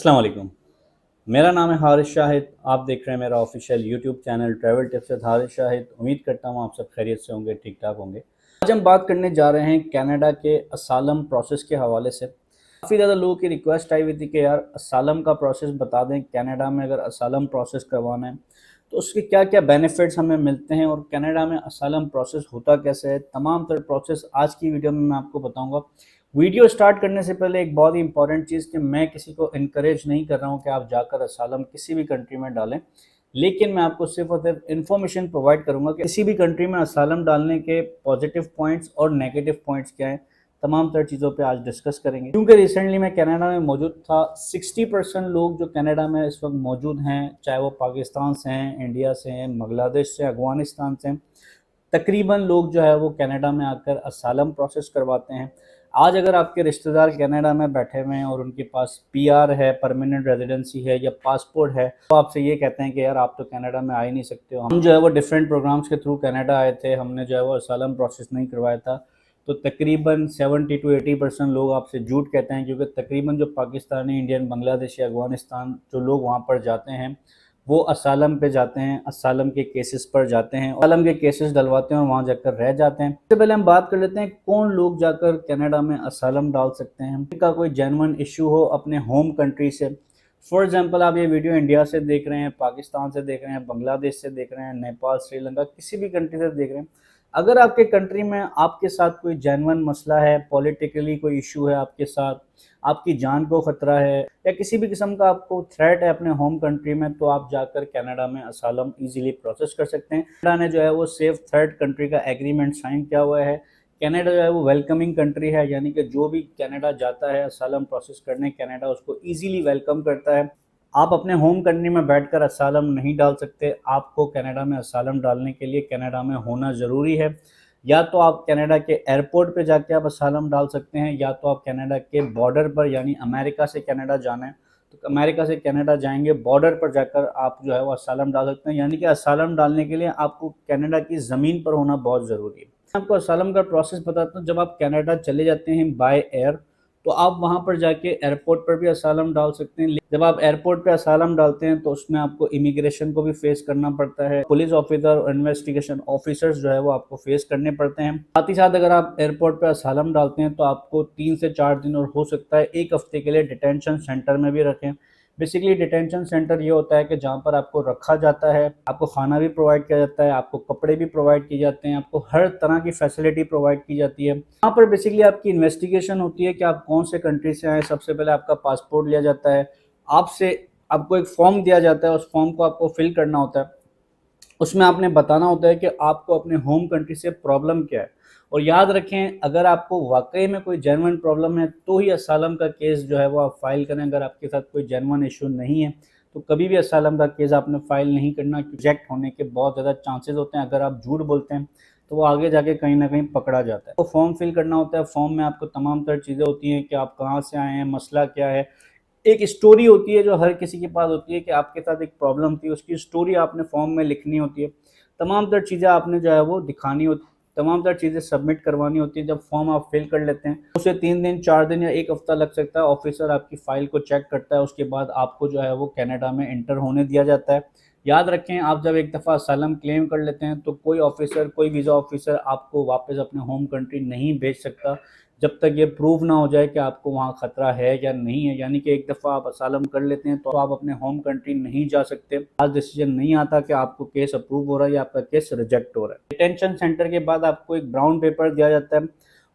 अस्सलाम वालेकुम। मेरा नाम है हारिस शाहिद। आप देख रहे हैं मेरा official YouTube channel travel tips with Haris Shahid. उम्मीद करता हूँ आप सब खैरियत से होंगे, ठीक ठाक होंगे। आज हम बात करने जा रहे हैं कनाडा के असालम प्रोसेस के हवाले से। काफ़ी ज़्यादा लोगों की रिक्वेस्ट आई हुई थी कि यार असालम का प्रोसेस बता दें, कनाडा में अगर असालम प्रोसेस करवाना है तो उसके क्या क्या बेनिफिट्स हमें मिलते हैं और कनाडा में असालम प्रोसेस होता कैसे है। तमाम तरह प्रोसेस आज की वीडियो में मैं आपको बताऊंगा। वीडियो स्टार्ट करने से पहले एक बहुत ही इंपॉर्टेंट चीज़ कि मैं किसी को इनकरेज नहीं कर रहा हूँ कि आप जाकर असालम किसी भी कंट्री में डालें, लेकिन मैं आपको सिर्फ और सिर्फ इन्फॉर्मेशन प्रोवाइड करूंगा कि किसी भी कंट्री में असालम डालने के पॉजिटिव पॉइंट्स और नेगेटिव पॉइंट्स क्या हैं। तमाम तरह चीज़ों पे आज डिस्कस करेंगे, क्योंकि रिसेंटली मैं कनाडा में मौजूद था। 60% लोग जो कनाडा में इस वक्त मौजूद हैं, चाहे वो पाकिस्तान से हैं, इंडिया से हैं, बांग्लादेश से, अफगानिस्तान से हैं, तकरीबन लोग जो है वो कनाडा में आकर असालम प्रोसेस करवाते हैं। आज अगर आपके रिश्तेदार कनाडा में बैठे हुए हैं और उनके पास पीआर है, परमानेंट रेजिडेंसी है या पासपोर्ट है, तो आपसे ये कहते हैं कि यार आप तो कनाडा में आ ही नहीं सकते हो। हम जो है वो डिफरेंट प्रोग्राम्स के थ्रू कनाडा आए थे, हमने जो है वो असालम प्रोसेस नहीं करवाया था। तो तकरीबन 70 to 80% लोग आपसे झूठ कहते हैं, क्योंकि तकरीबन जो पाकिस्तानी, इंडियन, बांग्लादेशी, अफगानिस्तान जो लोग वहाँ पर जाते हैं वो असालम पे जाते हैं, असालम के केसेस पर जाते हैं, असालम के केसेस डलवाते हैं और वहाँ जाकर रह जाते हैं। सबसे पहले हम बात कर लेते हैं कौन लोग जाकर कनाडा में असालम डाल सकते हैं। इनका कोई जेन्युइन इशू हो अपने होम कंट्री से। फॉर एग्जांपल आप ये वीडियो इंडिया से देख रहे हैं, पाकिस्तान से देख रहे हैं, बांग्लादेश से देख रहे हैं, नेपाल, श्रीलंका, किसी भी कंट्री से देख रहे हैं। अगर आपके कंट्री में आपके साथ कोई जेन्युइन मसला है, पॉलिटिकली कोई इशू है आपके साथ, आपकी जान को खतरा है या किसी भी किस्म का आपको थ्रेट है अपने होम कंट्री में, तो आप जाकर कनाडा में असालम इजीली प्रोसेस कर सकते हैं। कनाडा ने जो है वो सेफ थर्ड कंट्री का एग्रीमेंट साइन किया हुआ है। कनाडा जो है वो वेलकमिंग कंट्री है, यानी कि जो भी कनाडा जाता है असालम प्रोसेस करने, कनाडा उसको ईजीली वेलकम करता है। आप अपने होम कंट्री में बैठकर असालम नहीं डाल सकते। आपको कनाडा में असालम डालने के लिए कनाडा में होना ज़रूरी है। या तो आप कनाडा के एयरपोर्ट पे जाके आप असालम डाल सकते हैं, या तो आप कनाडा के बॉर्डर पर, यानी अमेरिका से कनाडा जाना है तो अमेरिका से कनाडा जाएंगे, बॉर्डर पर जाकर आप जो है वो असालम डाल सकते हैं। यानी कि असालम डालने के लिए आपको कनाडा की ज़मीन पर होना बहुत ज़रूरी है। आपको असालम का प्रोसेस बताता हूँ। जब आप कनाडा चले जाते हैं बाय एयर, तो आप वहाँ पर जाके एयरपोर्ट पर भी असालम डाल सकते हैं। जब आप एयरपोर्ट पे असालम डालते हैं तो उसमें आपको इमिग्रेशन को भी फेस करना पड़ता है, पुलिस ऑफिसर और इन्वेस्टिगेशन ऑफिसर्स जो है वो आपको फेस करने पड़ते हैं। साथ ही साथ अगर आप एयरपोर्ट पे असालम डालते हैं तो आपको 3 से 4 दिन और हो सकता है 1 हफ्ते के लिए डिटेंशन सेंटर में भी रखें। बेसिकली डिटेंशन सेंटर ये होता है कि जहाँ पर आपको रखा जाता है, आपको खाना भी प्रोवाइड किया जाता है, आपको कपड़े भी प्रोवाइड किए जाते हैं, आपको हर तरह की फैसिलिटी प्रोवाइड की जाती है। यहाँ पर बेसिकली आपकी इन्वेस्टिगेशन होती है कि आप कौन से कंट्री से आए। सबसे पहले आपका पासपोर्ट लिया जाता है, आपसे आपको एक फॉर्म दिया जाता है, उस फॉर्म को आपको फिल करना होता है। उसमें आपने बताना होता है कि आपको अपने होम कंट्री से प्रॉब्लम क्या है। और याद रखें, अगर आपको वाकई में कोई जेन्युइन प्रॉब्लम है तो ही असालम का केस जो है वो आप फाइल करें। अगर आपके साथ कोई जेन्युइन इशू नहीं है तो कभी भी असालम का केस आपने फाइल नहीं करना। रिजेक्ट होने के बहुत ज़्यादा चांसेस होते हैं। अगर आप झूठ बोलते हैं तो वो आगे जाके कहीं ना कहीं पकड़ा जाता है। तो फॉर्म फिल करना होता है। फॉर्म में आपको तमाम तरह चीज़ें होती हैं कि आप कहाँ से आए हैं, मसला क्या है। एक स्टोरी होती है जो हर किसी के पास होती है कि आपके साथ एक प्रॉब्लम थी, उसकी स्टोरी आपने फॉर्म में लिखनी होती है। तमाम तरह चीज़ें आपने जो है वो दिखानी होती, तमाम तरह चीज़ें सबमिट करवानी होती है। जब फॉर्म आप फिल कर लेते हैं उसे 3 दिन, 4 दिन या 1 हफ्ता लग सकता है। ऑफिसर आपकी फ़ाइल को चेक करता है, उसके बाद आपको जो है वो कनाडा में इंटर होने दिया जाता है। याद रखें, आप जब एक दफ़ा असालम क्लेम कर लेते हैं तो कोई ऑफिसर, कोई वीज़ा ऑफिसर आपको वापस अपने होम कंट्री नहीं भेज सकता जब तक ये प्रूव ना हो जाए कि आपको वहाँ ख़तरा है या नहीं है। यानी कि एक दफ़ा आप असालम कर लेते हैं तो आप अपने होम कंट्री नहीं जा सकते। आज डिसीजन नहीं आता कि आपको केस अप्रूव हो रहा है या आपका केस रिजेक्ट हो रहा है। डिटेंशन सेंटर के बाद आपको एक ब्राउन पेपर दिया जाता है।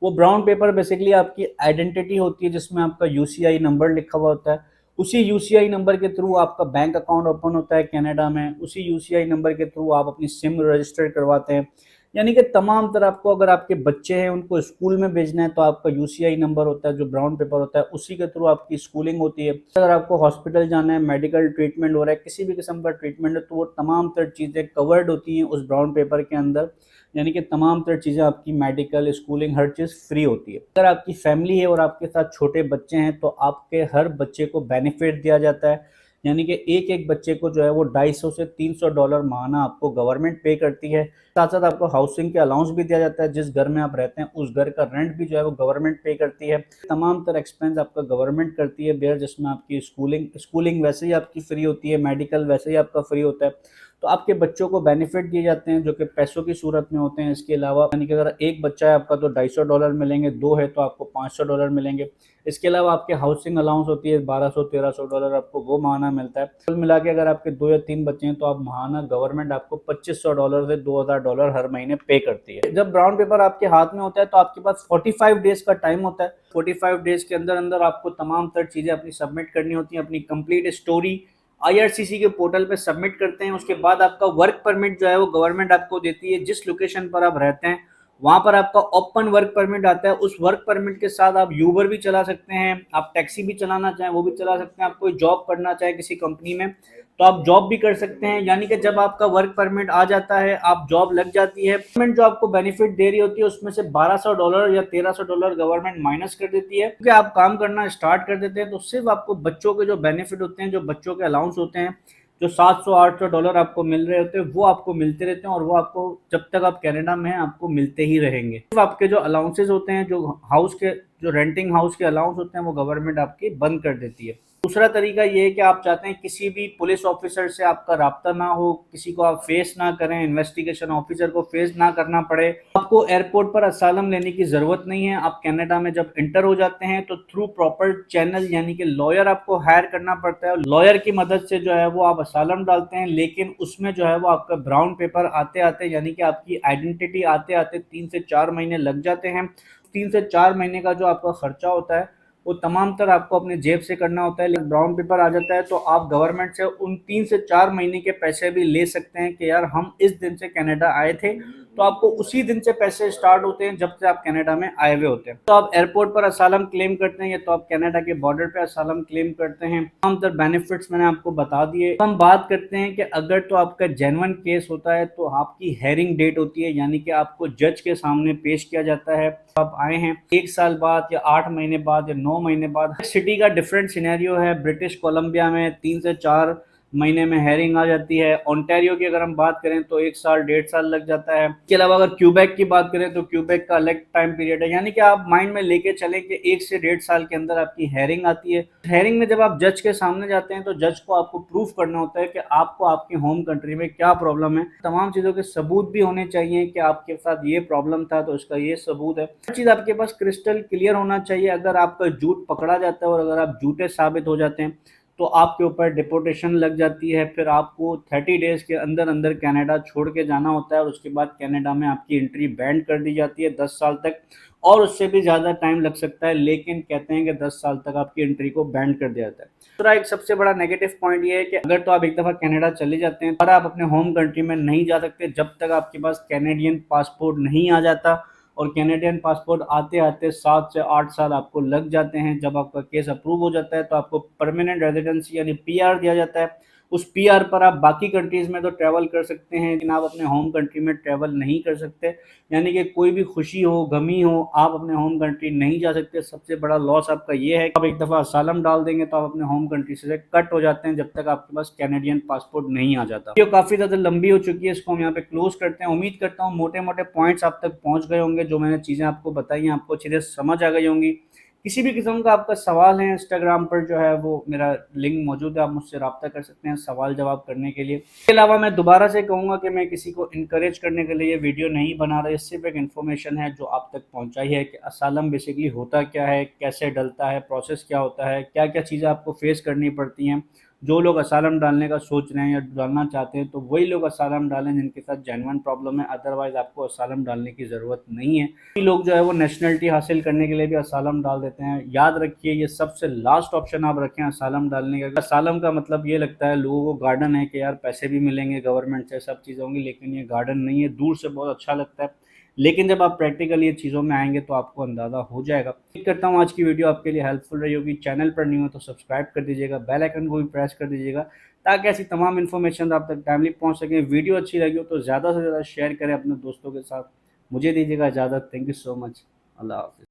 वो ब्राउन पेपर बेसिकली आपकी आइडेंटिटी होती है, जिसमें आपका यूसीआई नंबर लिखा हुआ होता है। उसी यूसीआई नंबर के थ्रू आपका बैंक अकाउंट ओपन होता है कनाडा में। उसी यूसीआई नंबर के थ्रू आप अपनी सिम रजिस्टर करवाते हैं। यानी कि तमाम तरह आपको, अगर आपके बच्चे हैं उनको स्कूल में भेजना है तो आपका यूसीआई नंबर होता है, जो ब्राउन पेपर होता है, उसी के थ्रू आपकी स्कूलिंग होती है। अगर आपको हॉस्पिटल जाना है, मेडिकल ट्रीटमेंट हो रहा है, किसी भी किस्म का ट्रीटमेंट है, तो वो तमाम तरह चीज़ें कवर्ड होती हैं उस ब्राउन पेपर के अंदर। यानी कि तमाम तरह चीज़ें आपकी, मेडिकल, स्कूलिंग, हर चीज़ फ्री होती है। अगर आपकी फैमिली है और आपके साथ छोटे बच्चे हैं तो आपके हर बच्चे को बेनिफिट दिया जाता है। यानी कि एक एक बच्चे को जो है वो $250 से $300 माहाना आपको गवर्नमेंट पे करती है। साथ साथ आपको हाउसिंग के अलाउंस भी दिया जाता है, जिस घर में आप रहते हैं उस घर का रेंट भी जो है वो गवर्नमेंट पे करती है। तमाम तरह एक्सपेंस आपका गवर्नमेंट करती है बेयर, जिसमें आपकी स्कूलिंग वैसे ही आपकी फ्री होती है, मेडिकल वैसे ही आपका फ्री होता है। तो आपके बच्चों को बेनिफिट दिए जाते हैं जो कि पैसों की सूरत में होते हैं। इसके अलावा यानी कि अगर एक बच्चा है आपका तो $250 मिलेंगे, दो है तो आपको $500 मिलेंगे। इसके अलावा आपके हाउसिंग अलाउंस होती है $1200-1300 आपको वो माहाना मिलता है। कुल मिला के अगर आपके 2 या 3 बच्चे हैं तो आप माहाना गवर्नमेंट आपको $2500 से $2000 हर महीने पे करती है। जब ब्राउन पेपर आपके हाथ में होता है तो आपके पास 45 डेज का टाइम होता है। 45 डेज के अंदर अंदर आपको तमाम तर चीज़ें अपनी सबमिट करनी होती हैं। अपनी कंप्लीट स्टोरी IRCC के पोर्टल पे सबमिट करते हैं। उसके बाद आपका वर्क परमिट जो है वो गवर्नमेंट आपको देती है। जिस लोकेशन पर आप रहते हैं वहां पर आपका ओपन वर्क परमिट आता है। उस वर्क परमिट के साथ आप यूबर भी चला सकते हैं, आप टैक्सी भी चलाना चाहें वो भी चला सकते हैं। आप कोई जॉब करना चाहें किसी कंपनी में तो आप जॉब भी कर सकते हैं। यानी कि जब आपका वर्क परमिट आ जाता है, आप जॉब लग जाती है, गवर्नमेंट जो आपको बेनिफिट दे रही होती है उसमें से $1200 या $1300 गवर्नमेंट माइनस कर देती है। क्योंकि आप काम करना स्टार्ट कर देते हैं तो सिर्फ आपको बच्चों के जो बेनिफिट होते हैं, जो बच्चों के अलाउंस होते हैं, जो $700-800 आपको मिल रहे होते हैं वो आपको मिलते रहते हैं और वो आपको जब तक आप कनाडा में हैं आपको मिलते ही रहेंगे। सिर्फ आपके जो अलाउंसेस होते हैं, जो रेंटिंग हाउस के अलाउंस होते हैं वो गवर्नमेंट आपकी बंद कर देती है। दूसरा तरीका ये है कि आप चाहते हैं किसी भी पुलिस ऑफिसर से आपका राब्ता ना हो, किसी को आप फेस ना करें, इन्वेस्टिगेशन ऑफिसर को फेस ना करना पड़े, आपको एयरपोर्ट पर असालम लेने की जरूरत नहीं है। आप कनाडा में जब इंटर हो जाते हैं तो थ्रू प्रॉपर चैनल यानी कि लॉयर आपको हायर करना पड़ता है। लॉयर की मदद से जो है वो आप असालम डालते हैं, लेकिन उसमें जो है वो आपका ब्राउन पेपर आते आते यानी कि आपकी आइडेंटिटी आते आते 3 से 4 महीने लग जाते हैं। 3 से 4 महीने का जो आपका खर्चा होता है वो तमाम तर आपको अपने जेब से करना होता है। लेकिन ब्राउन पेपर आ जाता है तो आप गवर्नमेंट से उन 3 से 4 महीने के पैसे भी ले सकते हैं कि यार हम इस दिन से कनाडा आए थे, तो आपको उसी दिन से पैसे स्टार्ट होते हैं जब से आप कनाडा में आए हुए होते हैं। तो आप एयरपोर्ट पर असालम क्लेम करते हैं या तो आप कनाडा के बॉर्डर पे असालम क्लेम करते हैं। तमाम तर बेनिफिट्स मैंने आपको बता दिए। हम बात करते हैं कि अगर तो आपका जेन्युइन केस होता है तो आपकी हेयरिंग डेट होती है, यानी कि आपको जज के सामने पेश किया जाता है। आप आए हैं 1 साल बाद या 8 महीने बाद या 9 महीने बाद। सिटी का डिफरेंट सिनेरियो है। ब्रिटिश कोलंबिया में 3 से 4 महीने में हेयरिंग आ जाती है। ओंटारियो की अगर हम बात करें तो 1 साल 1.5 साल लग जाता है। इसके अलावा अगर क्यूबेक की बात करें तो क्यूबेक का अलग टाइम पीरियड है। यानी कि आप माइंड में लेके चलें कि 1 से 1.5 साल के अंदर आपकी हेयरिंग आती है। हेयरिंग में जब आप जज के सामने जाते हैं तो जज को आपको प्रूफ करना होता है कि आपको आपकी होम कंट्री में क्या प्रॉब्लम है। तमाम चीज़ों के सबूत भी होने चाहिए कि आपके साथ ये प्रॉब्लम था तो इसका ये सबूत है। हर चीज़ आपके पास क्रिस्टल क्लियर होना चाहिए। अगर आपका झूठ पकड़ा जाता है और अगर आप झूठे साबित हो जाते हैं तो आपके ऊपर डिपोर्टेशन लग जाती है। फिर आपको 30 डेज के अंदर अंदर कनाडा छोड़ के जाना होता है और उसके बाद कनाडा में आपकी एंट्री बैन कर दी जाती है 10 साल तक, और उससे भी ज़्यादा टाइम लग सकता है, लेकिन कहते हैं कि 10 साल तक आपकी एंट्री को बैन कर दिया जाता है। दूसरा एक सबसे बड़ा नेगेटिव पॉइंट ये है कि अगर तो आप एक दफ़ा कनाडा चले जाते हैं और आप अपने होम कंट्री में नहीं जा सकते जब तक आपके पास कैनेडियन पासपोर्ट नहीं आ जाता। और कैनेडियन पासपोर्ट आते आते 7 से 8 साल आपको लग जाते हैं। जब आपका केस अप्रूव हो जाता है तो आपको परमानेंट रेजिडेंसी यानी PR दिया जाता है। उस PR पर आप बाकी कंट्रीज़ में तो ट्रैवल कर सकते हैं, लेकिन आप अपने होम कंट्री में ट्रैवल नहीं कर सकते। यानी कि कोई भी खुशी हो, गमी हो, आप अपने होम कंट्री नहीं जा सकते। सबसे बड़ा लॉस आपका ये है कि आप एक दफ़ा असालम डाल देंगे तो आप अपने होम कंट्री से कट हो जाते हैं जब तक आपके पास कैनेडियन पासपोर्ट नहीं आ जाता। ये काफ़ी ज़्यादा लंबी हो चुकी है, इसको हम यहाँ पे क्लोज करते हैं। उम्मीद करता हूँ मोटे मोटे पॉइंट्स आप तक पहुँच गए होंगे। जो मैंने चीज़ें आपको बताई हैं आपको अच्छे से समझ आ गई होंगी। किसी भी किस्म का आपका सवाल है, इंस्टाग्राम पर जो है वो मेरा लिंक मौजूद है, आप मुझसे रब्ता कर सकते हैं सवाल जवाब करने के लिए। इसके अलावा मैं दोबारा से कहूँगा कि मैं किसी को इनकरेज करने के लिए ये वीडियो नहीं बना रहा, सिर्फ एक इन्फॉर्मेशन है जो आप तक पहुँचाई है कि असालम बेसिकली होता क्या है, कैसे डलता है, प्रोसेस क्या होता है, क्या क्या चीज़ें आपको फेस करनी पड़ती हैं। जो लोग असालम डालने का सोच रहे हैं या डालना चाहते हैं तो वही लोग असालम डालें जिनके साथ जेन्युइन प्रॉब्लम है, अदरवाइज आपको असालम डालने की ज़रूरत नहीं है। लोग जो है वो नेशनलिटी हासिल करने के लिए भी असालम डाल देते हैं। याद रखिए ये सबसे लास्ट ऑप्शन आप रखें असालम डालने का। असालम का मतलब ये लगता है लोगों को गार्डन है कि यार पैसे भी मिलेंगे गवर्नमेंट से, सब चीज़ें होंगी, लेकिन ये गार्डन नहीं है। दूर से बहुत अच्छा लगता है, लेकिन जब आप प्रैक्टिकली ये चीज़ों में आएंगे तो आपको अंदाज़ा हो जाएगा। उम्मीद करता हूँ आज की वीडियो आपके लिए हेल्पफुल रही होगी। चैनल पर नहीं हो तो सब्सक्राइब कर दीजिएगा, बेल आइकन को भी प्रेस कर दीजिएगा ताकि ऐसी तमाम इन्फॉर्मेशन आप तक टाइमली पहुँच सकें। वीडियो अच्छी लगी हो तो ज़्यादा से ज़्यादा शेयर करें अपने दोस्तों के साथ। मुझे दीजिएगा इजाज़त। Thank you so much. अल्लाह हाफ़िज़।